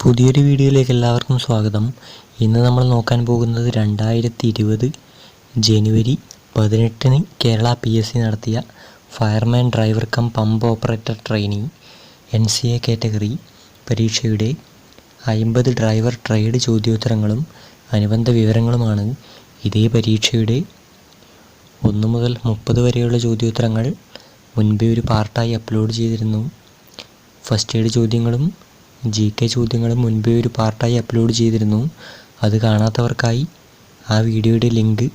പുതിയൊരു വീഡിയോയിലേക്ക് എല്ലാവർക്കും സ്വാഗതം. ഇന്ന് നമ്മൾ നോക്കാൻ പോകുന്നത് 2020 ജനുവരി 18 കേരള PSC നടത്തിയ fireman driver cum pump operator training NCA category പരീക്ഷയുടെ 50 ഡ്രൈവർ ട്രേഡ് ചോദ്യോത്തരങ്ങളും അനുബന്ധ വിവരങ്ങളുമാണ്. ഇതേ പരീക്ഷയുടെ 1 മുതൽ 30 വരെയുള്ള ചോദ്യോത്തരങ്ങൾ മുൻപേ ഒരു പാർട്ടായി അപ്ലോഡ് ചെയ്തിരുന്നു. ഫസ്റ്റ് എയ്ഡ് ചോദ്യങ്ങളും GK ചോദ്യങ്ങളും മുൻപേ ഒരു പാർട്ടായി അപ്ലോഡ് ചെയ്തിരുന്നു. അത് കാണാത്തവർക്കായി ആ വീഡിയോയുടെ ലിങ്ക്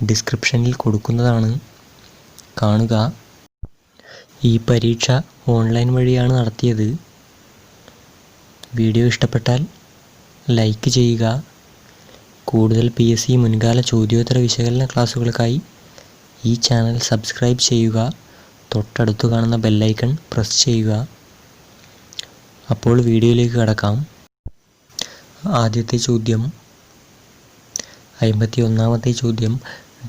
ഡിസ്ക്രിപ്ഷനിൽ കൊടുക്കുന്നതാണ്, കാണുക. ഈ പരീക്ഷ ഓൺലൈൻ വഴിയാണ് നടത്തിയത്. വീഡിയോ ഇഷ്ടപ്പെട്ടാൽ ലൈക്ക് ചെയ്യുക. കൂടുതൽ PSC മുൻകാല ചോദ്യോത്തര വിശകലന ക്ലാസ്സുകൾക്കായി ഈ ചാനൽ സബ്സ്ക്രൈബ് ചെയ്യുക. തൊട്ടടുത്ത് കാണുന്ന ബെല്ലൈക്കൺ പ്രസ് ചെയ്യുക. അപ്പോൾ വീഡിയോയിലേക്ക് കടക്കാം. ആദ്യത്തെ ചോദ്യം, 51ാമത്തെ ചോദ്യം,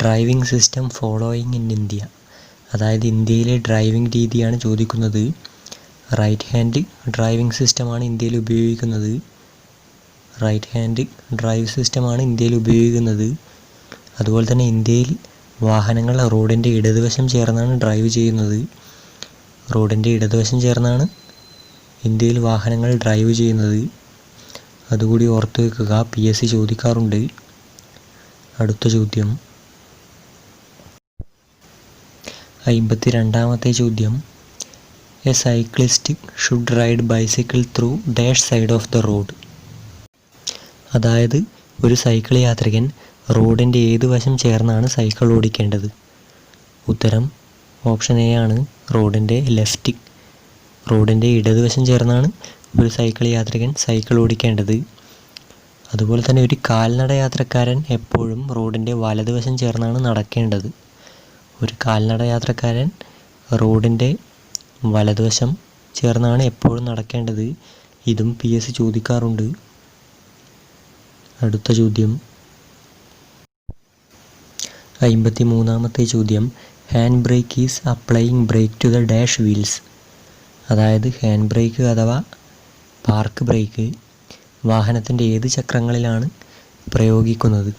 driving system following in India. അതായത് ഇന്ത്യയിലെ ഡ്രൈവിംഗ് രീതിയാണ് ചോദിക്കുന്നത്. റൈറ്റ് ഹാൻഡ് ഡ്രൈവിംഗ് സിസ്റ്റമാണ് ഇന്ത്യയിൽ ഉപയോഗിക്കുന്നത്. റൈറ്റ് ഹാൻഡ് ഡ്രൈവ് സിസ്റ്റമാണ് ഇന്ത്യയിൽ ഉപയോഗിക്കുന്നത്. അതുപോലെ തന്നെ ഇന്ത്യയിൽ വാഹനങ്ങൾ റോഡിൻ്റെ ഇടതുവശം ചേർന്നാണ് ഡ്രൈവ് ചെയ്യുന്നത്. റോഡിൻ്റെ ഇടതുവശം ചേർന്നാണ് ഇന്ത്യയിൽ വാഹനങ്ങൾ ഡ്രൈവ് ചെയ്യുന്നത്. അതുകൂടി ഓർത്തു വെക്കുക, PSC ചോദിക്കാറുണ്ട്. അടുത്ത ചോദ്യം, 52ാമത്തെ ചോദ്യം, A cyclist should ride bicycle through dash side of the road. അതായത് ഒരു സൈക്കിൾ യാത്രികൻ റോഡിൻ്റെ ഏത് വശം ചേർന്നാണ് സൈക്കിൾ ഓടിക്കേണ്ടത്? ഉത്തരം ഓപ്ഷൻ എ ആണ്, റോഡിൻ്റെ ലെഫ്റ്റ്. റോഡിൻ്റെ ഇടതുവശം ചേർന്നാണ് ഒരു സൈക്കിൾ യാത്രികൻ സൈക്കിൾ ഓടിക്കേണ്ടത്. അതുപോലെ തന്നെ ഒരു കാൽനട യാത്രക്കാരൻ എപ്പോഴും റോഡിൻ്റെ വലതുവശം ചേർന്നാണ് നടക്കേണ്ടത്. ഒരു കാൽനട യാത്രക്കാരൻ റോഡിൻ്റെ വലതുവശം ചേർന്നാണ് എപ്പോഴും നടക്കേണ്ടത്. ഇതും PSC ചോദിക്കാറുണ്ട്. അടുത്ത ചോദ്യം, 53ാമത്തെ ചോദ്യം, hand brake is applying brake to the dash wheels. അതായത് ഹാൻഡ് ബ്രേക്ക് അഥവാ പാർക്ക് ബ്രേക്ക് വാഹനത്തിൻ്റെ ഏത് ചക്രങ്ങളിലാണ് പ്രയോഗിക്കുന്നത്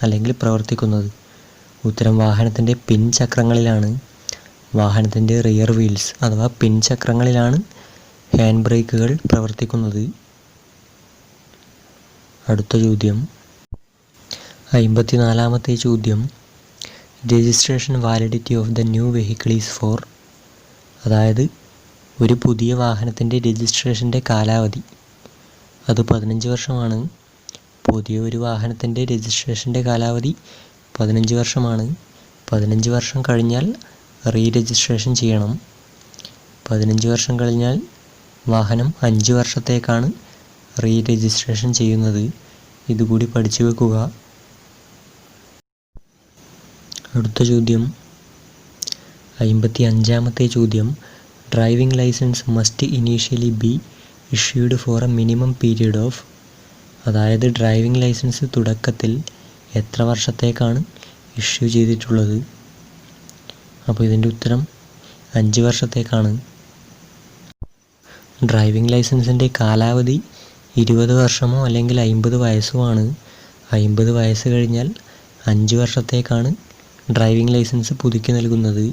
അല്ലെങ്കിൽ പ്രവർത്തിക്കുന്നത്? ഉത്തരം വാഹനത്തിൻ്റെ പിൻ ചക്രങ്ങളിലാണ്. വാഹനത്തിൻ്റെ റിയർ വീൽസ് അഥവാ പിൻ ചക്രങ്ങളിലാണ് ഹാൻഡ് ബ്രേക്കുകൾ പ്രവർത്തിക്കുന്നത്. അടുത്ത ചോദ്യം, 54ാമത്തെ ചോദ്യം, registration validity of the new vehicle is for. അതായത് ഒരു പുതിയ വാഹനത്തിൻ്റെ രജിസ്ട്രേഷൻ്റെ കാലാവധി അത് 15 വർഷമാണ്. പുതിയ ഒരു വാഹനത്തിൻ്റെ രജിസ്ട്രേഷൻ്റെ കാലാവധി 15 വർഷമാണ്. 15 വർഷം കഴിഞ്ഞാൽ രജിസ്ട്രേഷൻ ചെയ്യണം. 15 വർഷം കഴിഞ്ഞാൽ വാഹനം 5 വർഷത്തേക്കാണ് രജിസ്ട്രേഷൻ ചെയ്യുന്നത്. ഇതുകൂടി പഠിച്ചു വെക്കുക. അടുത്ത ചോദ്യം, 55ാമത്തെ ചോദ്യം, driving licence must initially be issued for a minimum period of. അതായത് ഡ്രൈവിംഗ് ലൈസൻസ് തുടക്കത്തിൽ എത്ര വർഷത്തേക്കാണ് ഇഷ്യൂ ചെയ്തിട്ടുള്ളത്? അപ്പോൾ ഇതിൻ്റെ ഉത്തരം 5 വർഷത്തേക്കാണ്. ഡ്രൈവിംഗ് ലൈസൻസിൻ്റെ കാലാവധി 20 വർഷമോ അല്ലെങ്കിൽ 50 വയസ്സുമാണ്. 50 വയസ്സ് കഴിഞ്ഞാൽ 5 വർഷത്തേക്കാണ് ഡ്രൈവിംഗ് ലൈസൻസ് പുതുക്കി നൽകുന്നത്.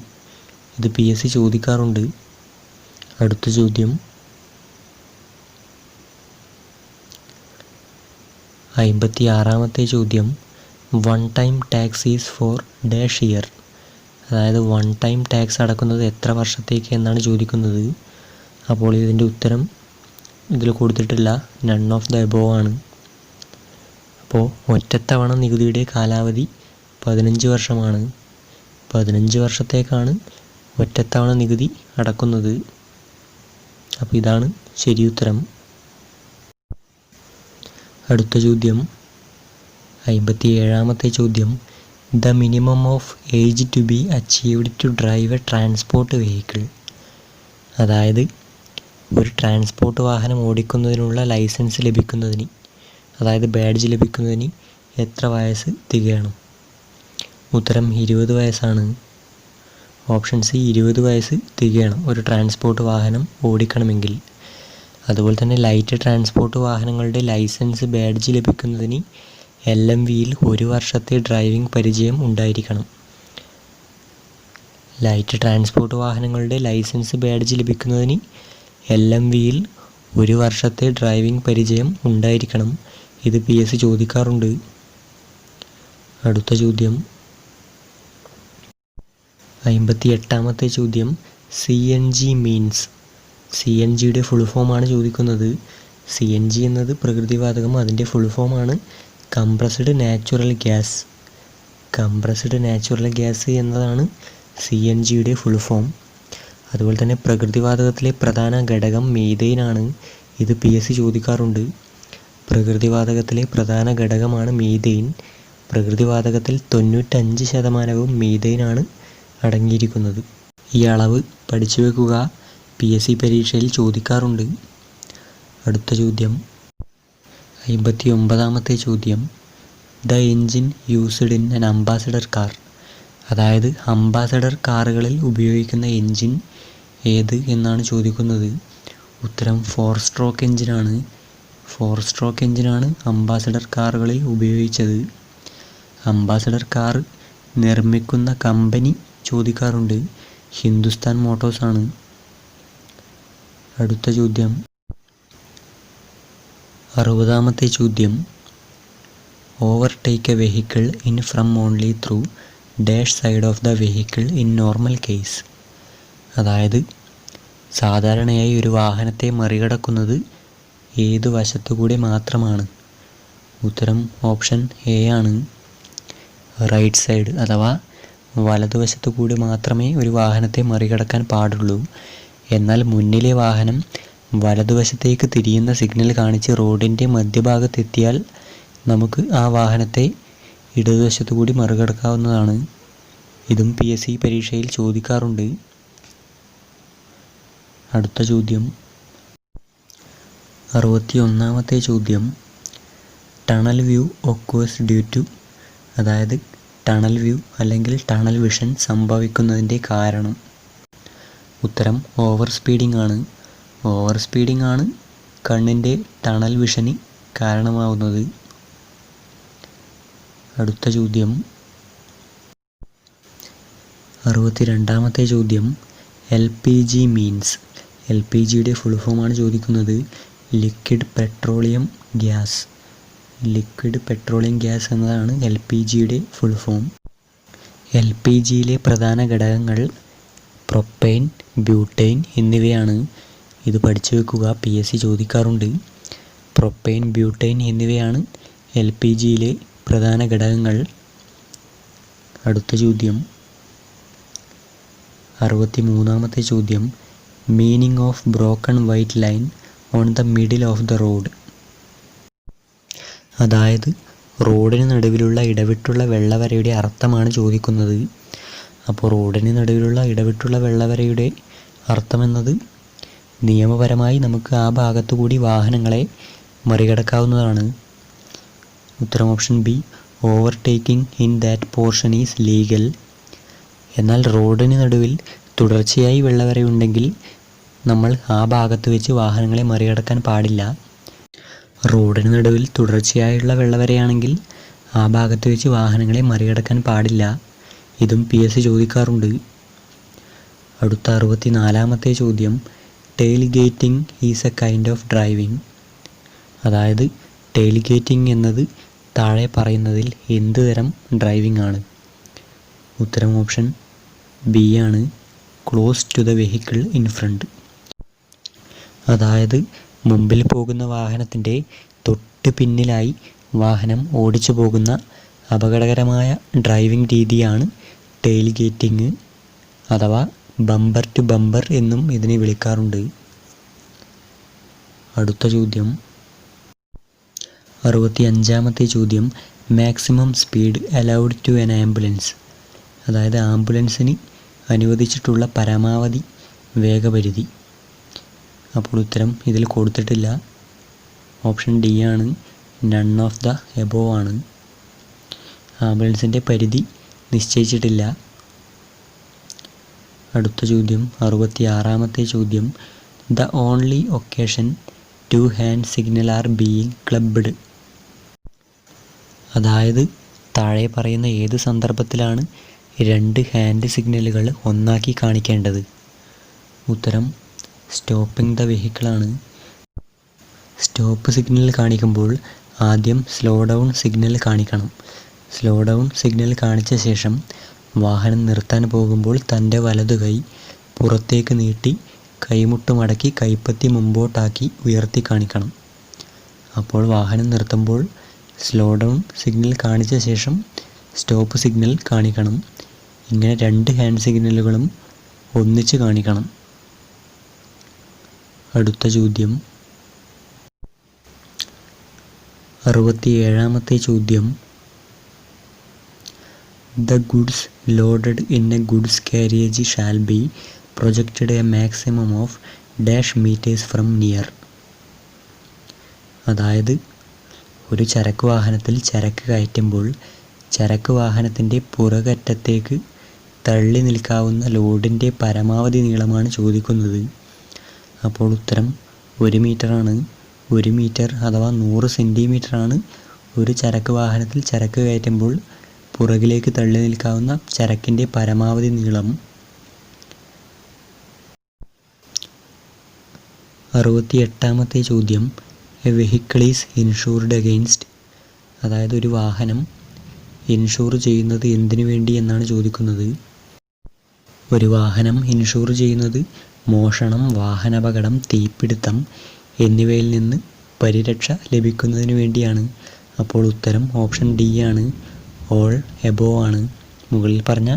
ഇത് PSC ചോദിക്കാറുണ്ട്. അടുത്ത ചോദ്യം, 56ാമത്തെ ചോദ്യം, one time tax is for dash year. അതായത് വൺ ടൈം ടാക്സ് അടക്കുന്നത് എത്ര വർഷത്തേക്ക് എന്നാണ് ചോദിക്കുന്നത്. അപ്പോൾ ഇതിൻ്റെ ഉത്തരം ഇതിൽ കൊടുത്തിട്ടില്ല, നൺ ഓഫ് ദ എബോവ് ആണ്. അപ്പോൾ ഒറ്റത്തവണ നികുതിയുടെ കാലാവധി 15 വർഷമാണ്. 15 വർഷത്തേക്കാണ് ഒറ്റത്തവണ നികുതി അടക്കുന്നത്. അപ്പോൾ ഇതാണ് ശരി ഉത്തരം. അടുത്ത ചോദ്യം, 57ാമത്തെ ചോദ്യം, the minimum of age to be achieved to drive a transport vehicle. അതായത് ഒരു ട്രാൻസ്പോർട്ട് വാഹനം ഓടിക്കുന്നതിനുള്ള ലൈസൻസ് ലഭിക്കുന്നതിന്, അതായത് ബാഡ്ജ് ലഭിക്കുന്നതിന് എത്ര വയസ്സ് തികയണം? ഉത്തരം 20 വയസ്സാണ്. ഓപ്ഷൻ സി 20 വയസ്സ് തികയണം ഒരു ട്രാൻസ്പോർട്ട് വാഹനം ഓടിക്കണമെങ്കിൽ. അതുപോലെ തന്നെ ലൈറ്റ് ട്രാൻസ്പോർട്ട് വാഹനങ്ങളുടെ ലൈസൻസ് ബാഡ്ജ് ലഭിക്കുന്നതിന് LMVയിൽ 1 വർഷത്തെ ഡ്രൈവിംഗ് പരിചയം ഉണ്ടായിരിക്കണം. ലൈറ്റ് ട്രാൻസ്പോർട്ട് വാഹനങ്ങളുടെ ലൈസൻസ് ബാഡ്ജ് ലഭിക്കുന്നതിന് LMVയിൽ 1 വർഷത്തെ ഡ്രൈവിംഗ് പരിചയം ഉണ്ടായിരിക്കണം. ഇത് PSC ചോദിക്കാറുണ്ട്. അടുത്ത ചോദ്യം 58ാമത്തെ ചോദ്യം CNG മീൻസ്. CNGയുടെ ഫുൾ ഫോമാണ് ചോദിക്കുന്നത്. CNG എന്നത് പ്രകൃതിവാതകം, അതിൻ്റെ ഫുൾ ഫോമാണ് compressed natural gas. Compressed natural gas എന്നതാണ് CNGയുടെ ഫുൾ ഫോം. അതുപോലെ തന്നെ പ്രകൃതിവാതകത്തിലെ പ്രധാന ഘടകം മീഥെയ്നാണ്. ഇത് PSC ചോദിക്കാറുണ്ട്. പ്രകൃതിവാതകത്തിലെ പ്രധാന ഘടകമാണ് മീഥെയ്ൻ. പ്രകൃതിവാതകത്തിൽ 95% മീഥെയ്നാണ് അടങ്ങിയിരിക്കുന്നത്. ഈ അളവ് പഠിച്ചു വെക്കുക, PSC പരീക്ഷയിൽ ചോദിക്കാറുണ്ട്. അടുത്ത ചോദ്യം 59ാമത്തെ ചോദ്യം the engine used in an ambassador car. അതായത് അംബാസഡർ കാറുകളിൽ ഉപയോഗിക്കുന്ന എൻജിൻ ഏത് എന്നാണ് ചോദിക്കുന്നത്. ഉത്തരം 4 സ്ട്രോക്ക് എൻജിനാണ്. 4 സ്ട്രോക്ക് എൻജിനാണ് അംബാസഡർ കാറുകളിൽ ഉപയോഗിച്ചത്. അംബാസഡർ കാർ നിർമ്മിക്കുന്ന കമ്പനി ചോദിക്കാറുണ്ട്. ഹിന്ദുസ്ഥാൻ മോട്ടോഴ്സ് ആണ്. അടുത്ത ചോദ്യം 60ാമത്തെ ചോദ്യം overtake A vehicle in from only through dash side of the vehicle in normal case. അതായത് സാധാരണയായി ഒരു വാഹനത്തെ മറികടക്കുന്നത് ഏത് വശത്തുകൂടി മാത്രമാണ്. ഉത്തരം ഓപ്ഷൻ A ആണ്. റൈറ്റ് സൈഡ് അഥവാ വലതുവശത്തു കൂടി മാത്രമേ ഒരു വാഹനത്തെ മറികടക്കാൻ പാടുള്ളൂ. എന്നാൽ മുന്നിലെ വാഹനം വലതുവശത്തേക്ക് തിരിയുന്ന സിഗ്നൽ കാണിച്ച് റോഡിൻ്റെ മധ്യഭാഗത്തെത്തിയാൽ നമുക്ക് ആ വാഹനത്തെ ഇടതുവശത്തു കൂടി മറികടക്കാവുന്നതാണ്. ഇതും PSC പരീക്ഷയിൽ ചോദിക്കാറുണ്ട്. അടുത്ത ചോദ്യം 61ാമത്തെ ചോദ്യം tunnel view occurs due to. അതായത് ടണൽ വ്യൂ അല്ലെങ്കിൽ ടണൽ വിഷൻ സംഭവിക്കുന്നതിൻ്റെ കാരണം. ഉത്തരം ഓവർ സ്പീഡിംഗ് ആണ്. ഓവർ സ്പീഡിംഗ് ആണ് കണ്ണിൻ്റെ ടണൽ വിഷന് കാരണമാവുന്നത്. അടുത്ത ചോദ്യം 62ാമത്തെ ചോദ്യം LPG മീൻസ്. LPGയുടെ ഫുൾ ഫോമാണ് ചോദിക്കുന്നത്. Liquid petroleum gas. Liquid petroleum gas എന്നതാണ് LPGയുടെ ഫുൾ ഫോം. LPGയിലെ പ്രധാന ഘടകങ്ങൾ പ്രൊപ്പൈൻ, ബ്യൂട്ടൈൻ എന്നിവയാണ്. ഇത് പഠിച്ചു വെക്കുക, PSC ചോദിക്കാറുണ്ട്. പ്രൊപ്പൈൻ, ബ്യൂട്ടൈൻ എന്നിവയാണ് LPGയിലെ പ്രധാന ഘടകങ്ങൾ. അടുത്ത ചോദ്യം 63ാമത്തെ ചോദ്യം meaning of broken white line on the middle of the road. അതായത് റോഡിന് നടുവിലുള്ള ഇടവിട്ടുള്ള വെള്ളവരയുടെ അർത്ഥമാണ് ചോദിക്കുന്നത്. അപ്പോൾ റോഡിന് നടുവിലുള്ള ഇടവിട്ടുള്ള വെള്ളവരയുടെ അർത്ഥമെന്നത് നിയമപരമായി നമുക്ക് ആ ഭാഗത്തു കൂടി വാഹനങ്ങളെ മറികടക്കാവുന്നതാണ്. ഉത്തരം option B. Overtaking in that portion is legal. എന്നാൽ റോഡിന് നടുവിൽ തുടർച്ചയായി വെള്ളവരയുണ്ടെങ്കിൽ നമ്മൾ ആ ഭാഗത്ത് വെച്ച് വാഹനങ്ങളെ മറികടക്കാൻ പാടില്ല. റോഡിന് നടുവിൽ തുടർച്ചയായുള്ള വെള്ളവരയാണെങ്കിൽ ആ ഭാഗത്ത് വെച്ച് വാഹനങ്ങളെ മറികടക്കാൻ പാടില്ല. ഇതും PSC ചോദിക്കാറുണ്ട്. അടുത്ത 64ാമത്തെ ചോദ്യം tailgating is a kind of driving. അതായത് ടെയിൽ ഗേറ്റിംഗ് എന്നത് താഴെ പറയുന്നതിൽ എന്ത് തരം ഡ്രൈവിംഗ് ആണ്. ഉത്തരം ഓപ്ഷൻ B ആണ്. Close to the vehicle in front. അതായത് മുമ്പിൽ പോകുന്ന വാഹനത്തിൻ്റെ തൊട്ട് പിന്നിലായി വാഹനം ഓടിച്ചു പോകുന്ന അപകടകരമായ ഡ്രൈവിംഗ് രീതിയാണ് ടെയിൽ ഗേറ്റിംഗ് അഥവാ ബമ്പർ ടു ബമ്പർ എന്നും ഇതിനെ വിളിക്കാറുണ്ട്. അടുത്ത ചോദ്യം 65ാമത്തെ ചോദ്യം maximum speed allowed to an ambulance. അതായത് ആംബുലൻസിന് അനുവദിച്ചിട്ടുള്ള പരമാവധി വേഗപരിധി. അപ്പോൾ ഉത്തരം ഇതിൽ കൊടുത്തിട്ടില്ല. ഓപ്ഷൻ D ആണ്. നൺ ഓഫ് ദ എബോവ് ആണ്. ആംബുലൻസിൻ്റെ പരിധി നിശ്ചയിച്ചിട്ടില്ല. അടുത്ത ചോദ്യം 66ാമത്തെ ചോദ്യം the only occasion 2 hand signal are being clubbed. അതായത് താഴെ പറയുന്ന ഏത് സന്ദർഭത്തിലാണ് 2 ഹാൻഡ് സിഗ്നലുകൾ ഒന്നാക്കി കാണിക്കേണ്ടത്? ഉത്തരം സ്റ്റോപ്പിംഗ് ദ വെഹിക്കിളാണ്. സ്റ്റോപ്പ് സിഗ്നൽ കാണിക്കുമ്പോൾ ആദ്യം സ്ലോ ഡൗൺ സിഗ്നൽ കാണിക്കണം. സ്ലോ ഡൗൺ സിഗ്നൽ കാണിച്ച ശേഷം വാഹനം നിർത്താൻ പോകുമ്പോൾ തൻ്റെ വലതു കൈ പുറത്തേക്ക് നീട്ടി കൈമുട്ട് മടക്കി കൈപ്പത്തി മുമ്പോട്ടാക്കി ഉയർത്തി കാണിക്കണം. അപ്പോൾ വാഹനം നിർത്തുമ്പോൾ സ്ലോ ഡൗൺ സിഗ്നൽ കാണിച്ച ശേഷം സ്റ്റോപ്പ് സിഗ്നൽ കാണിക്കണം. ഇങ്ങനെ 2 ഹാൻഡ് സിഗ്നലുകളും ഒന്നിച്ച് കാണിക്കണം. അടുത്ത ചോദ്യം 67ാമത്തെ ചോദ്യം. The goods loaded in a goods carriage shall be projected a maximum of dash meters from near. അതായത് ഒരു ചരക്ക് വാഹനത്തിൽ ചരക്ക് കയറ്റുമ്പോൾ ചരക്ക് വാഹനത്തിൻ്റെ പുറകറ്റത്തേക്ക് തള്ളി നിൽക്കാവുന്ന ലോഡിൻ്റെ പരമാവധി നീളമാണ് ചോദിക്കുന്നത്. അപ്പോൾ ഉത്തരം 1 മീറ്ററാണ്. 1 മീറ്റർ അഥവാ 100 സെൻറ്റിമീറ്ററാണ് ഒരു ചരക്ക് വാഹനത്തിൽ ചരക്ക് കയറ്റുമ്പോൾ പുറകിലേക്ക് തള്ളി നിൽക്കാവുന്ന ചരക്കിൻ്റെ പരമാവധി നീളം. 68ാമത്തെ ചോദ്യം. A vehicle is ഇൻഷൂർഡ് against. അതായത് ഒരു വാഹനം ഇൻഷൂർ ചെയ്യുന്നത് എന്തിനു വേണ്ടി എന്നാണ് ചോദിക്കുന്നത്. ഒരു വാഹനം ഇൻഷൂർ ചെയ്യുന്നത് മോഷണം, വാഹനാപകടം, തീപിടുത്തം എന്നിവയിൽ നിന്ന് പരിരക്ഷ ലഭിക്കുന്നതിന് വേണ്ടിയാണ്. അപ്പോൾ ഉത്തരം ഓപ്ഷൻ ഡി ആണ്, ഓൾ എബോവ് ആണ്. മുകളിൽ പറഞ്ഞ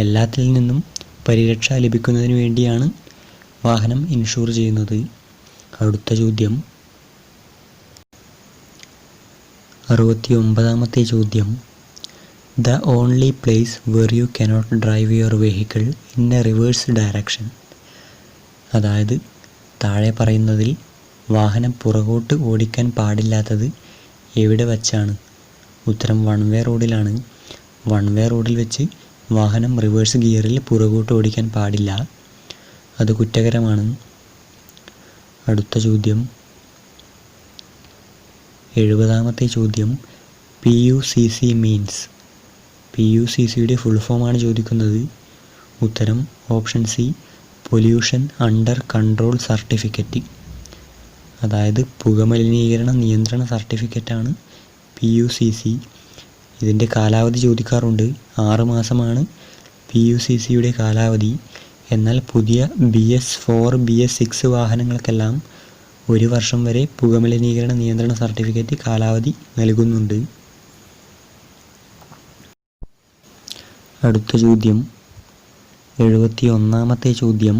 എല്ലാത്തിൽ നിന്നും പരിരക്ഷ ലഭിക്കുന്നതിന് വേണ്ടിയാണ് വാഹനം ഇൻഷൂർ ചെയ്യുന്നത്. അടുത്ത ചോദ്യം 69ാമത്തെ ചോദ്യം. The only place where you cannot drive your vehicle in a reverse direction. അതായത് താഴെ പറയുന്നതിൽ വാഹനം പുറകോട്ട് ഓടിക്കാൻ പാടില്ലാത്തത് എവിടെ വച്ചാണ്? ഉത്തരം വൺ വേ റോഡിലാണ്. വൺ വേ റോഡിൽ വെച്ച് വാഹനം റിവേഴ്സ് ഗിയറിൽ പുറകോട്ട് ഓടിക്കാൻ പാടില്ല. അത് കുറ്റകരമാണ്. അടുത്ത ചോദ്യം 70ാമത്തെ ചോദ്യം. PUCC means. PUCCയുടെ ഫുൾ ഫോമാണ് ചോദിക്കുന്നത്. ഉത്തരം option C, pollution under control certificate. അതായത് പുകമലിനീകരണ നിയന്ത്രണ സർട്ടിഫിക്കറ്റാണ് PUCC. ഇതിൻ്റെ കാലാവധി ചോദിക്കാറുണ്ട്. 6 മാസമാണ് PUCCയുടെ കാലാവധി. എന്നാൽ പുതിയ BS4, BS6 വാഹനങ്ങൾക്കെല്ലാം 1 വർഷം വരെ പുകമലിനീകരണ നിയന്ത്രണ സർട്ടിഫിക്കറ്റ് കാലാവധി നൽകുന്നുണ്ട്. അടുത്ത ചോദ്യം 71ാമത്തെ ചോദ്യം.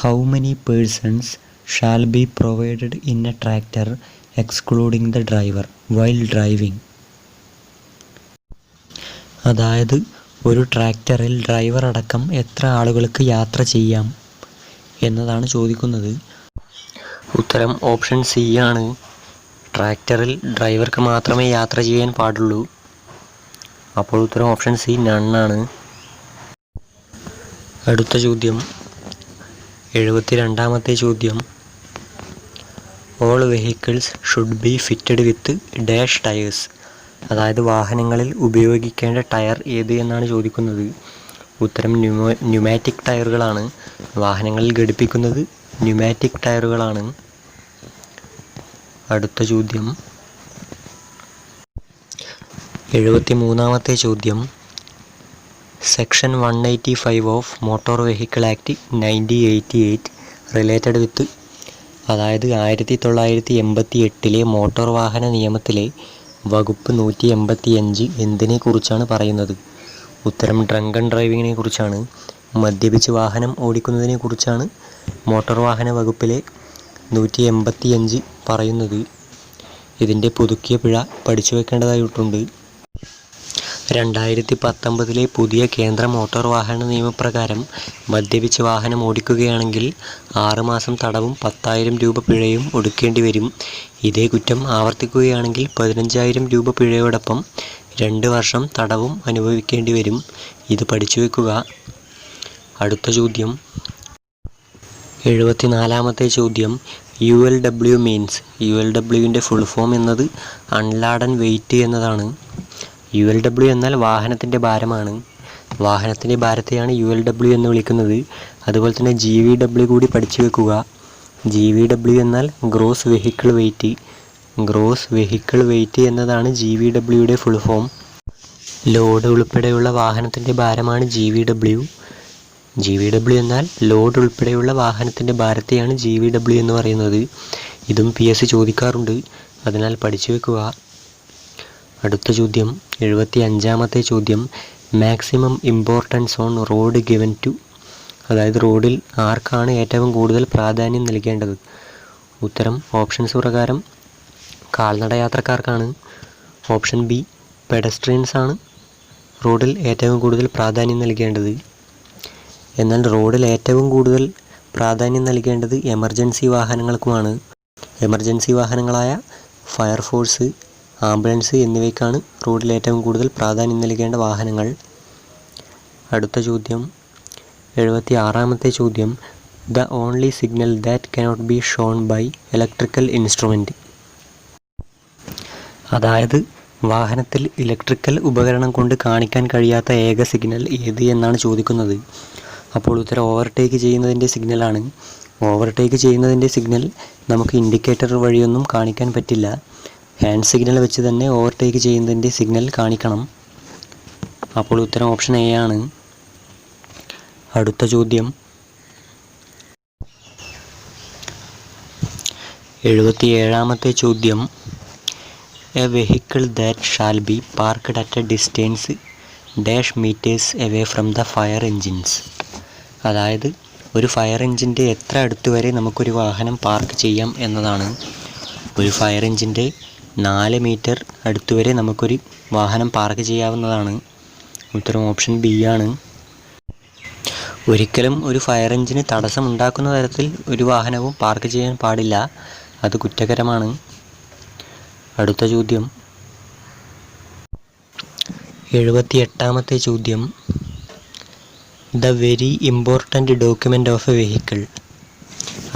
How many persons shall be provided in a tractor excluding the driver while driving. അതായത് ഒരു ട്രാക്ടറിൽ ഡ്രൈവർ അടക്കം എത്ര ആളുകൾക്ക് യാത്ര ചെയ്യാം എന്നതാണ് ചോദിക്കുന്നത്. ഉത്തരം ഓപ്ഷൻ സി ആണ്. ട്രാക്ടറിൽ ഡ്രൈവർക്ക് മാത്രമേ യാത്ര ചെയ്യാൻ പാടുള്ളൂ. അപ്പോൾ ഉത്തരം ഓപ്ഷൻ സി നണ്ണാണ്. അടുത്ത ചോദ്യം 72ാമത്തെ ചോദ്യം. All vehicles should be fitted with dash tyres. അതായത് വാഹനങ്ങളിൽ ഉപയോഗിക്കേണ്ട ടയർ ഏത് എന്നാണ് ചോദിക്കുന്നത്. ഉത്തരം ന്യൂമാറ്റിക് ടയറുകളാണ്. വാഹനങ്ങളിൽ ഘടിപ്പിക്കുന്നത് ന്യൂമാറ്റിക് ടയറുകളാണ്. അടുത്ത ചോദ്യം 73ാമത്തെ ചോദ്യം. Section 185 of motor vehicle act 1988 related with. അതായത് 1988 മോട്ടോർ വാഹന നിയമത്തിലെ വകുപ്പ് 185 എന്തിനെ കുറിച്ചാണ് പറയുന്നത്? ഉത്തരം ഡ്രങ്കൺ ഡ്രൈവിങ്ങിനെ കുറിച്ചാണ്. മദ്യപിച്ച് വാഹനം ഓടിക്കുന്നതിനെ കുറിച്ചാണ് മോട്ടോർ വാഹന വകുപ്പിലെ 185 പറയുന്നത്. ഇതിൻ്റെ പുതുക്കിയ പിഴ പഠിച്ചു വെക്കേണ്ടതായിട്ടുണ്ട്. 2019 പുതിയ കേന്ദ്ര മോട്ടോർ വാഹന നിയമപ്രകാരം മദ്യപിച്ച് വാഹനം ഓടിക്കുകയാണെങ്കിൽ 6 മാസം തടവും 10,000 രൂപ പിഴയും ഒടുക്കേണ്ടി വരും. ഇതേ കുറ്റം ആവർത്തിക്കുകയാണെങ്കിൽ 15,000 രൂപ പിഴയോടൊപ്പം 2 വർഷം തടവും അനുഭവിക്കേണ്ടി വരും. ഇത് പഠിച്ചു വെക്കുക. അടുത്ത ചോദ്യം 74ാമത്തെ ചോദ്യം. ULW മീൻസ് ULWൻ്റെ ഫുൾ ഫോം എന്നത് അൺലാഡൻ വെയിറ്റ് എന്നതാണ്. ULW എന്നാൽ വാഹനത്തിൻ്റെ ഭാരമാണ്. വാഹനത്തിൻ്റെ ഭാരത്തെയാണ് ULW എന്ന് വിളിക്കുന്നത്. അതുപോലെ തന്നെ GVW കൂടി പഠിച്ചു വെക്കുക. GVW എന്നാൽ gross vehicle weight. Gross vehicle weight എന്നതാണ് GVWയുടെ ഫുൾ ഫോം. ലോഡ് ഉൾപ്പെടെയുള്ള വാഹനത്തിൻ്റെ ഭാരമാണ് GVW. GVW എന്നാൽ ലോഡ് ഉൾപ്പെടെയുള്ള വാഹനത്തിൻ്റെ ഭാരത്തെയാണ് GVW എന്ന് പറയുന്നത്. ഇതും PSC ചോദിക്കാറുണ്ട്, അതിനാൽ പഠിച്ചു വെക്കുക. അടുത്ത ചോദ്യം 75ാമത്തെ ചോദ്യം, maximum importance on road given to, അതായത് റോഡിൽ ആർക്കാണ് ഏറ്റവും കൂടുതൽ പ്രാധാന്യം നൽകേണ്ടത്? ഉത്തരം ഓപ്ഷൻസ് പ്രകാരം കാൽനട യാത്രക്കാർക്കാണ്. ഓപ്ഷൻ ബി പെഡസ്ട്രിയൻസ് ആണ് റോഡിൽ ഏറ്റവും കൂടുതൽ പ്രാധാന്യം നൽകേണ്ടത്. എന്നാൽ റോഡിൽ ഏറ്റവും കൂടുതൽ പ്രാധാന്യം നൽകേണ്ടത് എമർജൻസി വാഹനങ്ങൾക്കുമാണ്. എമർജൻസി വാഹനങ്ങളായ ഫയർഫോഴ്സ്, ആംബുലൻസ് എന്നിവയ്ക്കാണ് റോഡിൽ ഏറ്റവും കൂടുതൽ പ്രാധാന്യം നൽകേണ്ട വാഹനങ്ങൾ. അടുത്ത ചോദ്യം 76ാമത്തെ ചോദ്യം, the only signal that cannot be shown by electrical instrument, അതായത് വാഹനത്തിൽ ഇലക്ട്രിക്കൽ ഉപകരണം കൊണ്ട് കാണിക്കാൻ കഴിയാത്ത ഏക സിഗ്നൽ ഏത് എന്നാണ് ചോദിക്കുന്നത്. അപ്പോൾ ഉത്തരം ഓവർടേക്ക് ചെയ്യുന്നതിൻ്റെ സിഗ്നലാണ്. ഓവർടേക്ക് ചെയ്യുന്നതിൻ്റെ സിഗ്നൽ നമുക്ക് ഇൻഡിക്കേറ്റർ വഴിയൊന്നും കാണിക്കാൻ പറ്റില്ല. ഹാൻഡ് സിഗ്നൽ വെച്ച് തന്നെ ഓവർടേക്ക് ചെയ്യുന്നതിൻ്റെ സിഗ്നൽ കാണിക്കണം. അപ്പോൾ ഉത്തരം ഓപ്ഷൻ എ ആണ്. അടുത്ത ചോദ്യം 77ാമത്തെ ചോദ്യം, a vehicle that shall be parked at a distance dash metres away from the fire engines, അതായത് ഒരു ഫയർ എൻജിൻ്റെ എത്ര അടുത്ത് വരെ നമുക്കൊരു വാഹനം പാർക്ക് ചെയ്യാം എന്നതാണ്. ഒരു ഫയർ എൻജിൻ്റെ 4 മീറ്റർ അടുത്ത് വരെ നമുക്കൊരു വാഹനം പാർക്ക് ചെയ്യാവുന്നതാണ്. ഉത്തരം ഓപ്ഷൻ ബി ആണ്. ഒരിക്കലും ഒരു ഫയർ എൻജിന് തടസ്സമുണ്ടാക്കുന്ന തരത്തിൽ ഒരു വാഹനവും പാർക്ക് ചെയ്യാൻ പാടില്ല, അത് കുറ്റകരമാണ്. അടുത്ത ചോദ്യം 78ാമത്തെ ചോദ്യം, the very important document of A vehicle,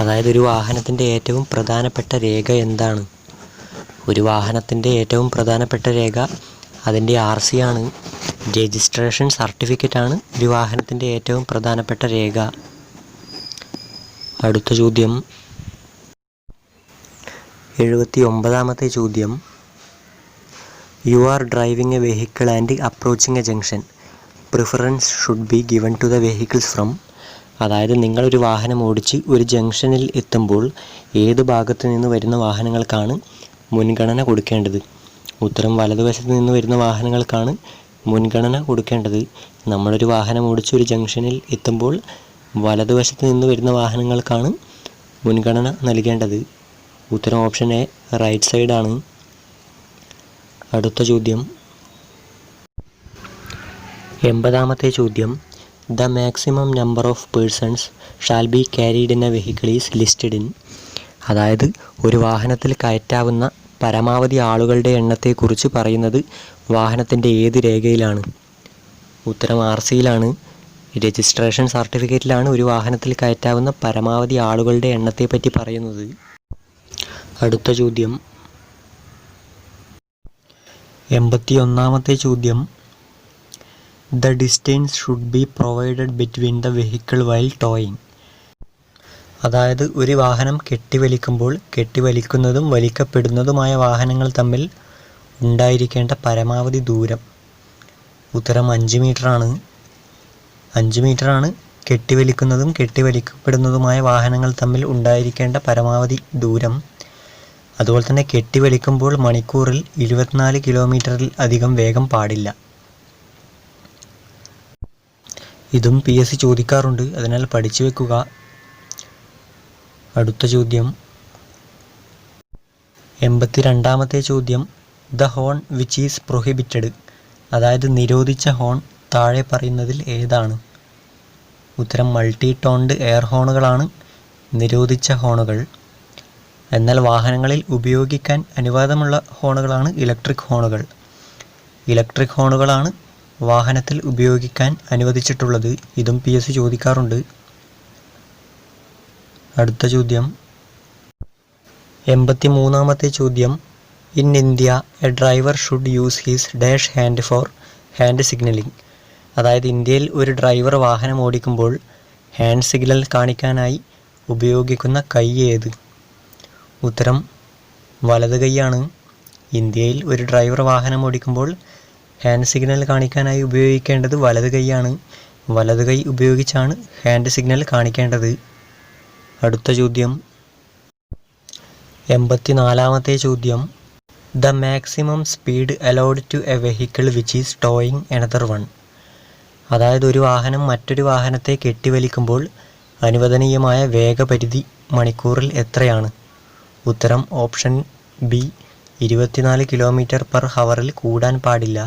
അതായത് ഒരു വാഹനത്തിൻ്റെ ഏറ്റവും പ്രധാനപ്പെട്ട രേഖ എന്താണ്? ഒരു വാഹനത്തിൻ്റെ ഏറ്റവും പ്രധാനപ്പെട്ട രേഖ അതിൻ്റെ RC ആണ്. രജിസ്ട്രേഷൻ സർട്ടിഫിക്കറ്റാണ് ഒരു വാഹനത്തിൻ്റെ ഏറ്റവും പ്രധാനപ്പെട്ട രേഖ. അടുത്ത ചോദ്യം 79ാമത്തെ ചോദ്യം, you are driving a vehicle and approaching a junction, preference should be given to the vehicles from, അതായത് നിങ്ങളൊരു വാഹനം ഓടിച്ച് ഒരു ജംഗ്ഷനിൽ എത്തുമ്പോൾ ഏത് ഭാഗത്ത് നിന്ന് വരുന്ന വാഹനങ്ങൾക്കാണ് മുൻഗണന കൊടുക്കേണ്ടത്? ഉത്തരം വലതുവശത്ത് നിന്ന് വരുന്ന വാഹനങ്ങൾക്കാണ് മുൻഗണന കൊടുക്കേണ്ടത്. നമ്മളൊരു വാഹനം ഓടിച്ച് ഒരു ജംഗ്ഷനിൽ എത്തുമ്പോൾ വലതുവശത്ത് നിന്ന് വരുന്ന വാഹനങ്ങൾക്കാണ് മുൻഗണന നൽകേണ്ടത്. ഉത്തരം ഓപ്ഷൻ എ റൈറ്റ് സൈഡാണ്. അടുത്ത ചോദ്യം 80ാമത്തെ ചോദ്യം, the maximum number of persons shall be carried in a vehicle is listed in, അതായത് ഒരു വാഹനത്തിൽ കയറ്റാവുന്ന പരമാവധി ആളുകളുടെ എണ്ണത്തെക്കുറിച്ച് പറയുന്നത് വാഹനത്തിൻ്റെ ഏത് രേഖയിലാണ്? ഉത്തരം RCയിലാണ്. രജിസ്ട്രേഷൻ സർട്ടിഫിക്കറ്റിലാണ് ഒരു വാഹനത്തിൽ കയറ്റാവുന്ന പരമാവധി ആളുകളുടെ എണ്ണത്തെപ്പറ്റി പറയുന്നത്. അടുത്ത ചോദ്യം 81ാമത്തെ ചോദ്യം, the distance should be provided between the vehicle while towing, അതായത് ഒരു വാഹനം കെട്ടിവലിക്കുമ്പോൾ കെട്ടിവലിക്കുന്നതും വലിക്കപ്പെടുന്നതുമായ വാഹനങ്ങൾ തമ്മിൽ ഉണ്ടായിരിക്കേണ്ട പരമാവധി ദൂരം. ഉത്തരം 5 മീറ്ററാണ്. 5 മീറ്ററാണ് കെട്ടിവലിക്കുന്നതും കെട്ടിവലിക്കപ്പെടുന്നതുമായ വാഹനങ്ങൾ തമ്മിൽ ഉണ്ടായിരിക്കേണ്ട പരമാവധി ദൂരം. അതുപോലെ തന്നെ കെട്ടിവലിക്കുമ്പോൾ മണിക്കൂറിൽ 24 കിലോമീറ്ററിൽ അധികം വേഗം പാടില്ല. ഇതും PSC ചോദിക്കാറുണ്ട്, അതിനാൽ പഠിച്ചു വെക്കുക. അടുത്ത ചോദ്യം 82ാമത്തെ ചോദ്യം, the horn which is prohibited, അതായത് നിരോധിച്ച ഹോൺ താഴെ പറയുന്നതിൽ ഏതാണ്? ഉത്തരം മൾട്ടി ടോൺഡ് എയർ ഹോണുകളാണ് നിരോധിച്ച ഹോണുകൾ. എന്നാൽ വാഹനങ്ങളിൽ ഉപയോഗിക്കാൻ അനുവാദമുള്ള ഹോണുകളാണ് ഇലക്ട്രിക് ഹോണുകൾ. ഇലക്ട്രിക് ഹോണുകളാണ് വാഹനത്തിൽ ഉപയോഗിക്കാൻ അനുവദിച്ചിട്ടുള്ളത്. ഇതും PSC ചോദിക്കാറുണ്ട്. അടുത്ത ചോദ്യം 83-ാമത്തെ ചോദ്യം, in India A driver should use his dash hand four hand signalling. അതായത് ഇന്ത്യയിൽ ഒരു ഡ്രൈവർ വാഹനം ഓടിക്കുമ്പോൾ ഹാൻഡ് സിഗ്നൽ കാണിക്കാനായി ഉപയോഗിക്കുന്ന കൈ ഏത്? ഉത്തരം വലത് കൈയാണ്. ഇന്ത്യയിൽ ഒരു ഡ്രൈവർ വാഹനം ഓടിക്കുമ്പോൾ ഹാൻഡ് സിഗ്നൽ കാണിക്കാനായി ഉപയോഗിക്കേണ്ടത് വലത് കൈയാണ്. വലത് കൈ ഉപയോഗിച്ചാണ് ഹാൻഡ് സിഗ്നൽ കാണിക്കേണ്ടത്. അടുത്ത ചോദ്യം, 84-ാമത്തെ ചോദ്യം, the maximum speed allowed to a vehicle which is towing another one. അതായത് ഒരു വാഹനം മറ്റൊരു വാഹനത്തെ കെട്ടിവലിക്കുമ്പോൾ അനുവദനീയമായ വേഗപരിധി മണിക്കൂറിൽ എത്രയാണ്? ഉത്തരം ഓപ്ഷൻ ബി 24 km/h കൂടാൻ പാടില്ല.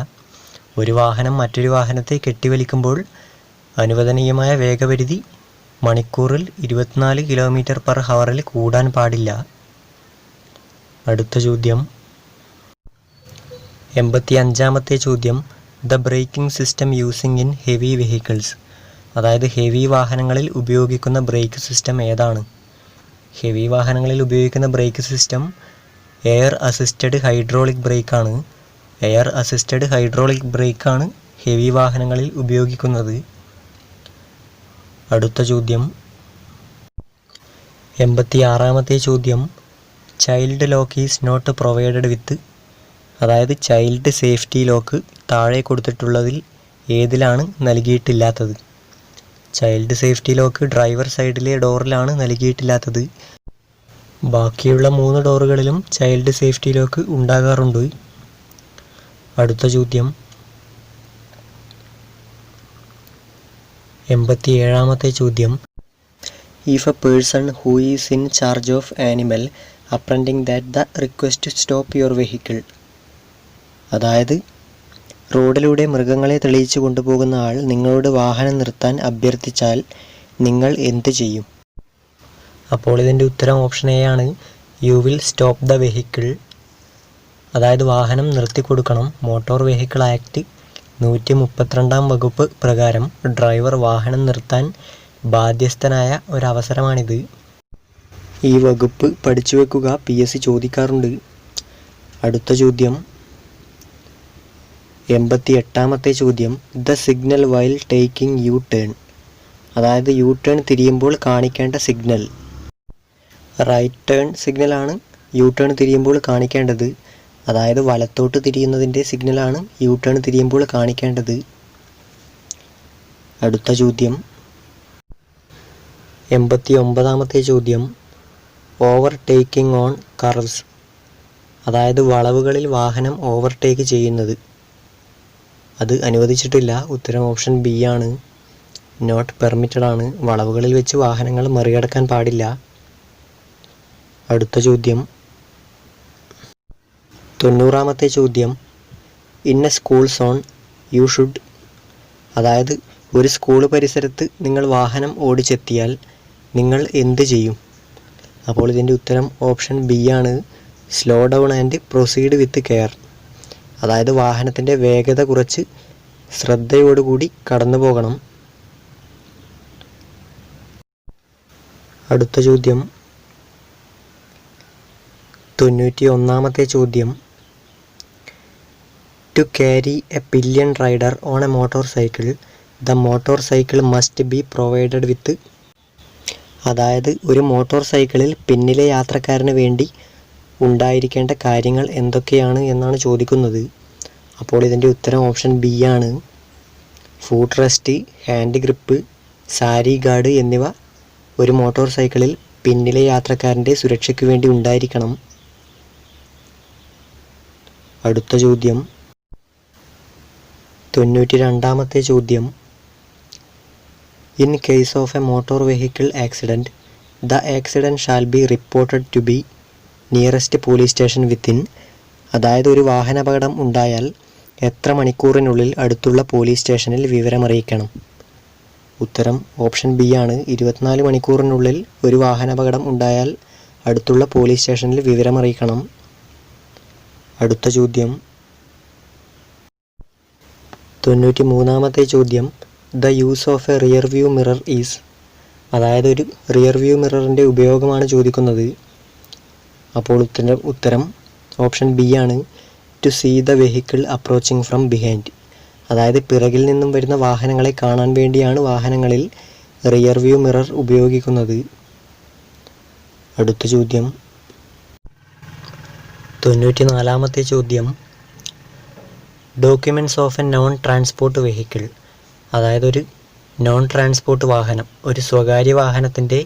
ഒരു വാഹനം മറ്റൊരു വാഹനത്തെ കെട്ടിവലിക്കുമ്പോൾ അനുവദനീയമായ വേഗപരിധി മണിക്കൂറിൽ 24 km/h കൂടാൻ പാടില്ല. അടുത്ത ചോദ്യം, 85-ാമത്തെ ചോദ്യം, the braking system using in heavy vehicles. അതായത് ഹെവി വാഹനങ്ങളിൽ ഉപയോഗിക്കുന്ന ബ്രേക്ക് സിസ്റ്റം ഏതാണ്? ഹെവി വാഹനങ്ങളിൽ ഉപയോഗിക്കുന്ന brake system air assisted hydraulic ബ്രേക്കാണ്. എയർ അസിസ്റ്റഡ് ഹൈഡ്രോളിക് ബ്രേക്കാണ് ഹെവി വാഹനങ്ങളിൽ ഉപയോഗിക്കുന്നത്. അടുത്ത ചോദ്യം, 86-ാമത്തെ ചോദ്യം, child lock is not provided with. അതായത് ചൈൽഡ് സേഫ്റ്റി ലോക്ക് താഴെ കൊടുത്തിട്ടുള്ളതിൽ ഏതിലാണ് നൽകിയിട്ടില്ലാത്തത്? ചൈൽഡ് സേഫ്റ്റി ലോക്ക് ഡ്രൈവർ സൈഡിലെ ഡോറിലാണ് നൽകിയിട്ടില്ലാത്തത്. ബാക്കിയുള്ള 3 ഡോറുകളിലും ചൈൽഡ് സേഫ്റ്റി ലോക്ക് ഉണ്ടാകാറുണ്ട്. അടുത്ത ചോദ്യം, 87-ാമത്തെ ചോദ്യം, if a person who is in charge of animal apprehending that the request stop your vehicle. അതായത് റോഡിലൂടെ മൃഗങ്ങളെ തെളിയിച്ചു കൊണ്ടുപോകുന്ന ആൾ നിങ്ങളോട് വാഹനം നിർത്താൻ അഭ്യർത്ഥിച്ചാൽ നിങ്ങൾ എന്ത് ചെയ്യും? അപ്പോൾ ഇതിൻ്റെ ഉത്തരം ഓപ്ഷൻ എ ആണ്, you will stop the vehicle. അതായത് വാഹനം നിർത്തിക്കൊടുക്കണം. മോട്ടോർ വെഹിക്കിൾ ആക്ട് 132-ാം വകുപ്പ് പ്രകാരം ഡ്രൈവർ വാഹനം നിർത്താൻ ബാധ്യസ്ഥനായ ഒരവസരമാണിത്. ഈ വകുപ്പ് പഠിച്ചു വെക്കുക, PSC ചോദിക്കാറുണ്ട്. അടുത്ത ചോദ്യം, 88-ാമത്തെ ചോദ്യം, the signal while taking U turn. അതായത് യു ടേൺ തിരിയുമ്പോൾ കാണിക്കേണ്ട സിഗ്നൽ. റൈറ്റ് ടേൺ സിഗ്നലാണ് യു ടേൺ തിരിയുമ്പോൾ കാണിക്കേണ്ടത്. അതായത് വലത്തോട്ട് തിരിയുന്നതിൻ്റെ സിഗ്നലാണ് യു ടേൺ തിരിയുമ്പോൾ കാണിക്കേണ്ടത്. അടുത്ത ചോദ്യം, 89-ാമത്തെ ചോദ്യം, ഓവർടേക്കിംഗ് ഓൺ കർവ്സ്. അതായത് വളവുകളിൽ വാഹനം ഓവർടേക്ക് ചെയ്യുന്നത്. അത് അനുവദിച്ചിട്ടില്ല. ഉത്തരം ഓപ്ഷൻ ബി ആണ്, നോട്ട് പെർമിറ്റഡ് ആണ്. വളവുകളിൽ വെച്ച് വാഹനങ്ങൾ മറികടക്കാൻ പാടില്ല. അടുത്ത ചോദ്യം, 90-ാമത്തെ ചോദ്യം, in A school zone you should. അതായത് ഒരു സ്കൂൾ പരിസരത്ത് നിങ്ങൾ വാഹനം ഓടിച്ചെത്തിയാൽ നിങ്ങൾ എന്ത് ചെയ്യും? അപ്പോൾ ഇതിൻ്റെ ഉത്തരം ഓപ്ഷൻ ബി ആണ്, slow down and proceed with care. അതായത് വാഹനത്തിൻ്റെ വേഗത കുറച്ച് ശ്രദ്ധയോടുകൂടി കടന്നു പോകണം. അടുത്ത ചോദ്യം, 91-ാമത്തെ ചോദ്യം, to carry a pillion rider on a motorcycle the motorcycle must be provided with. അതായത് ഒരു മോട്ടോർ സൈക്കിളിൽ പിന്നിലെ യാത്രക്കാരന് വേണ്ടി ഉണ്ടായിരിക്കേണ്ട കാര്യങ്ങൾ എന്തൊക്കെയാണ് എന്നാണ് ചോദിക്കുന്നത്. അപ്പോൾ ഇതിൻ്റെ ഉത്തരം ഓപ്ഷൻ ബി ആണ്, foot rest, hand grip, sari guard എന്നിവ ഒരു മോട്ടോർ സൈക്കിളിൽ പിന്നിലെ യാത്രക്കാരൻ്റെ സുരക്ഷയ്ക്ക് വേണ്ടി ഉണ്ടായിരിക്കണം. അടുത്ത ചോദ്യം, 92-ാമത്തെ ചോദ്യം, in case of a motor vehicle accident the accident shall be reported to be nearest police station within. അതായത് ഒരു വാഹനാപകടം ഉണ്ടായാൽ എത്ര മണിക്കൂറിനുള്ളിൽ അടുത്തുള്ള പോലീസ് സ്റ്റേഷനിൽ വിവരമറിയിക്കണം? ഉത്തരം ഓപ്ഷൻ ബി ആണ്, 24 മണിക്കൂറിനുള്ളിൽ ഒരു വാഹനാപകടം ഉണ്ടായാൽ അടുത്തുള്ള പോലീസ് സ്റ്റേഷനിൽ വിവരമറിയിക്കണം. അടുത്ത ചോദ്യം, 93-ാമത്തെ ചോദ്യം, the use of a rear view mirror is. അതായത് ഒരു റിയർ വ്യൂ മിററിൻ്റെ ഉപയോഗമാണ് ചോദിക്കുന്നത്. അപ്പോൾ ഉത്തരം ഓപ്ഷൻ ബി ആണ്, to see the vehicle approaching from behind. അതായത് പിറകിൽ നിന്നും വരുന്ന വാഹനങ്ങളെ കാണാൻ വേണ്ടിയാണ് വാഹനങ്ങളിൽ റിയർ വ്യൂ മിറർ ഉപയോഗിക്കുന്നത്. അടുത്ത ചോദ്യം 94-ാമത്തെ ചോദ്യം, documents of A non transport vehicle. അതായത് ഒരു നോൺ ട്രാൻസ്പോർട്ട് വാഹനം, ഒരു സ്വകാര്യ വാഹനത്തിൻ്റെ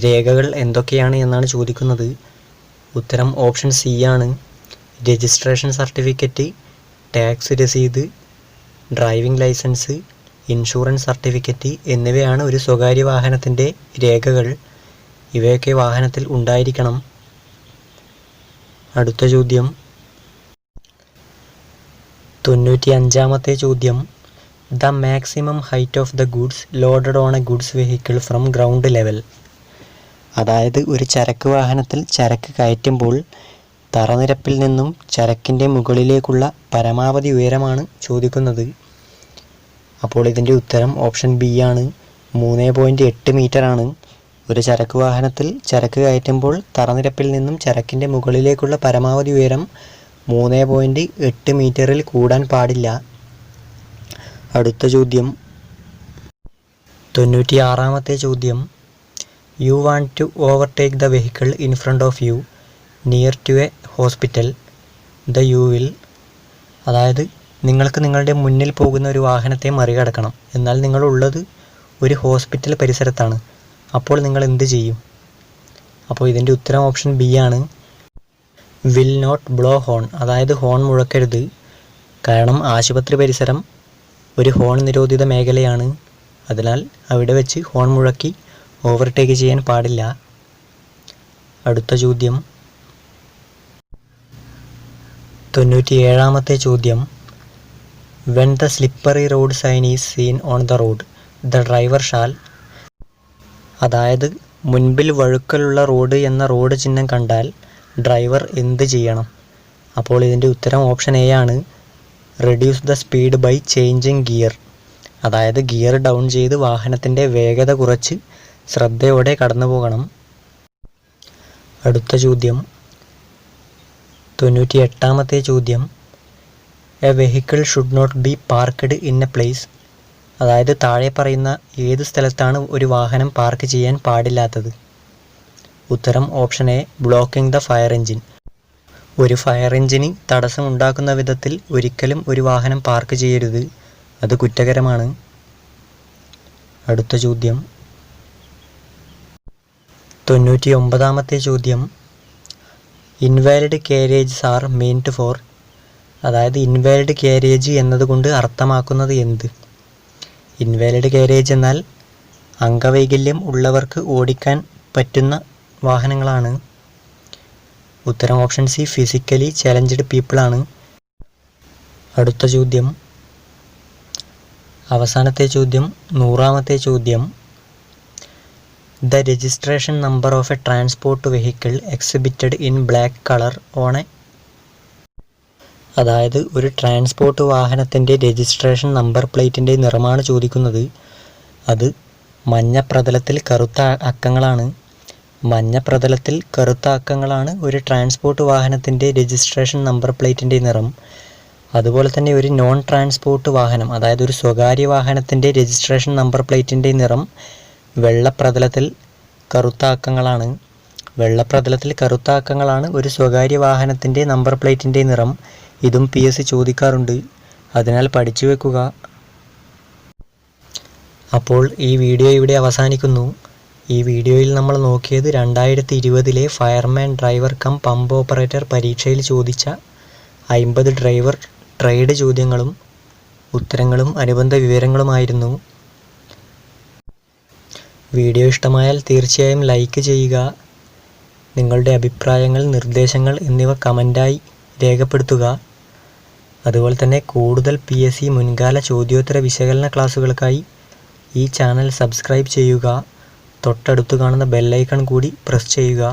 രേഖകൾ എന്തൊക്കെയാണ് എന്നാണ് ചോദിക്കുന്നത്. ഉത്തരം ഓപ്ഷൻ സി ആണ്, രജിസ്ട്രേഷൻ സർട്ടിഫിക്കറ്റ്, ടാക്സ് രസീത്, ഡ്രൈവിംഗ് ലൈസൻസ്, ഇൻഷുറൻസ് സർട്ടിഫിക്കറ്റ് എന്നിവയാണ് ഒരു സ്വകാര്യ വാഹനത്തിൻ്റെ രേഖകൾ. ഇവയൊക്കെ വാഹനത്തിൽ ഉണ്ടായിരിക്കണം. അടുത്ത ചോദ്യം 95-ാമത്തെ ചോദ്യം, the maximum height of the goods loaded on A goods vehicle from ground level. അതായത് ഒരു ചരക്ക് വാഹനത്തിൽ ചരക്ക് കയറ്റുമ്പോൾ തറനിരപ്പിൽ നിന്നും ചരക്കിൻ്റെ മുകളിലേക്കുള്ള പരമാവധി ഉയരമാണ് ചോദിക്കുന്നത്. അപ്പോൾ ഇതിൻ്റെ ഉത്തരം ഓപ്ഷൻ ബി ആണ്, 3.8 മീറ്റർ ആണ്. ഒരു ചരക്ക് വാഹനത്തിൽ ചരക്ക് കയറ്റുമ്പോൾ തറനിരപ്പിൽ നിന്നും ചരക്കിൻ്റെ മുകളിലേക്കുള്ള പരമാവധി ഉയരം 3.8 മീറ്ററിൽ കൂടാൻ പാടില്ല. അടുത്ത ചോദ്യം 96-ാമത്തെ ചോദ്യം, you want to overtake the vehicle in front of you near to a hospital, the you will. അതായത് നിങ്ങൾക്ക് നിങ്ങളുടെ മുന്നിൽ പോകുന്ന ഒരു വാഹനത്തെ മറികടക്കണം, എന്നാൽ നിങ്ങളുള്ളത് ഒരു ഹോസ്പിറ്റൽ പരിസരത്താണ്. അപ്പോൾ നിങ്ങൾ എന്ത് ചെയ്യും? അപ്പോൾ ഇതിൻ്റെ ഉത്തരം ഓപ്ഷൻ ബി ആണ്, വിൽ നോട്ട് ബ്ലോ ഹോൺ. അതായത് ഹോൺ മുഴക്കരുത്. കാരണം ആശുപത്രി പരിസരം ഒരു ഹോൺ നിരോധിത മേഖലയാണ്. അതിനാൽ അവിടെ വെച്ച് ഹോൺ മുഴക്കി ഓവർടേക്ക് ചെയ്യാൻ പാടില്ല. അടുത്ത ചോദ്യം 97-ാമത്തെ ചോദ്യം, when the slippery road sign is seen on the road, the driver shall. അതായത് മുൻപിൽ വഴുക്കലുള്ള റോഡ് എന്ന റോഡ് ചിഹ്നം കണ്ടാൽ ഡ്രൈവർ എന്ത് ചെയ്യണം? അപ്പോൾ ഇതിൻ്റെ ഉത്തരം ഓപ്ഷൻ എ ആണ്, reduce the speed by changing gear. അതായത് ഗിയർ ഡൗൺ ചെയ്ത് വാഹനത്തിൻ്റെ വേഗത കുറച്ച് ശ്രദ്ധയോടെ കടന്നു പോകണം. അടുത്ത ചോദ്യം 98-ാമത്തെ ചോദ്യം, a vehicle should not be parked in a place. അതായത് താഴെ പറയുന്ന ഏത് സ്ഥലത്താണ് ഒരു വാഹനം പാർക്ക് ചെയ്യാൻ പാടില്ലാത്തത്? ഉത്തരം option A, blocking the fire engine. ഒരു ഫയർ എഞ്ചിന് തടസ്സമുണ്ടാക്കുന്ന വിധത്തിൽ ഒരിക്കലും ഒരു വാഹനം പാർക്ക് ചെയ്യരുത്, അത് കുറ്റകരമാണ്. അടുത്ത ചോദ്യം 99-ാമത്തെ ചോദ്യം, ഇൻവാലിഡ് കാരേജസ് ആർ മെയിൻഡ് ഫോർ. അതായത് ഇൻവാലിഡ് കാരേജ് എന്നതുകൊണ്ട് അർത്ഥമാക്കുന്നത് എന്ത്? ഇൻവാലിഡ് കാരേജ് എന്നാൽ അംഗവൈകല്യം ഉള്ളവർക്ക് ഓടിക്കാൻ പറ്റുന്ന വാഹനങ്ങളാണ്. ഉത്തരം option C, physically challenged people ആണ്. അടുത്ത ചോദ്യം അവസാനത്തെ ചോദ്യം 100-ാമത്തെ ചോദ്യം, the registration number of A transport vehicle exhibited in black colour on A. അതായത് ഒരു ട്രാൻസ്പോർട്ട് വാഹനത്തിൻ്റെ രജിസ്ട്രേഷൻ നമ്പർ പ്ലേറ്റിൻ്റെ നിറമാണ് ചോദിക്കുന്നത്. അത് മഞ്ഞ പ്രതലത്തിൽ കറുത്ത അക്കങ്ങളാണ്. മഞ്ഞ പ്രതലത്തിൽ കറുത്ത അക്കങ്ങളാണ് ഒരു ട്രാൻസ്പോർട്ട് വാഹനത്തിൻ്റെ രജിസ്ട്രേഷൻ നമ്പർ പ്ലേറ്റിൻ്റെ നിറം. അതുപോലെ തന്നെ ഒരു നോൺ ട്രാൻസ്പോർട്ട് വാഹനം, അതായത് ഒരു സ്വകാര്യ വാഹനത്തിൻ്റെ രജിസ്ട്രേഷൻ നമ്പർ പ്ലേറ്റിൻ്റെ നിറം വെള്ളപ്രതലത്തിൽ കറുത്ത അക്കങ്ങളാണ്. വെള്ളപ്രതലത്തിൽ കറുത്ത അക്കങ്ങളാണ് ഒരു സ്വകാര്യ വാഹനത്തിൻ്റെ നമ്പർ പ്ലേറ്റിൻ്റെ നിറം. ഇതും PSC ചോദിക്കാറുണ്ട്, അതിനാൽ പഠിച്ചു വെക്കുക. അപ്പോൾ ഈ വീഡിയോ ഇവിടെ അവസാനിക്കുന്നു. ഈ വീഡിയോയിൽ നമ്മൾ നോക്കിയത് 2020 fireman driver cum pump operator പരീക്ഷയിൽ ചോദിച്ച 50 ഡ്രൈവർ ട്രേഡ് ചോദ്യങ്ങളും ഉത്തരങ്ങളും അനുബന്ധ വിവരങ്ങളുമായിരുന്നു. വീഡിയോ ഇഷ്ടമായാൽ തീർച്ചയായും ലൈക്ക് ചെയ്യുക. നിങ്ങളുടെ അഭിപ്രായങ്ങൾ, നിർദ്ദേശങ്ങൾ എന്നിവ കമൻ്റായി രേഖപ്പെടുത്തുക. അതുപോലെ തന്നെ കൂടുതൽ PSC മുൻകാല ചോദ്യോത്തര വിശകലന ക്ലാസ്സുകൾക്കായി ഈ ചാനൽ സബ്സ്ക്രൈബ് ചെയ്യുക. തൊട്ടടുത്ത് കാണുന്ന ബെല്ലൈക്കൺ കൂടി പ്രസ് ചെയ്യുക.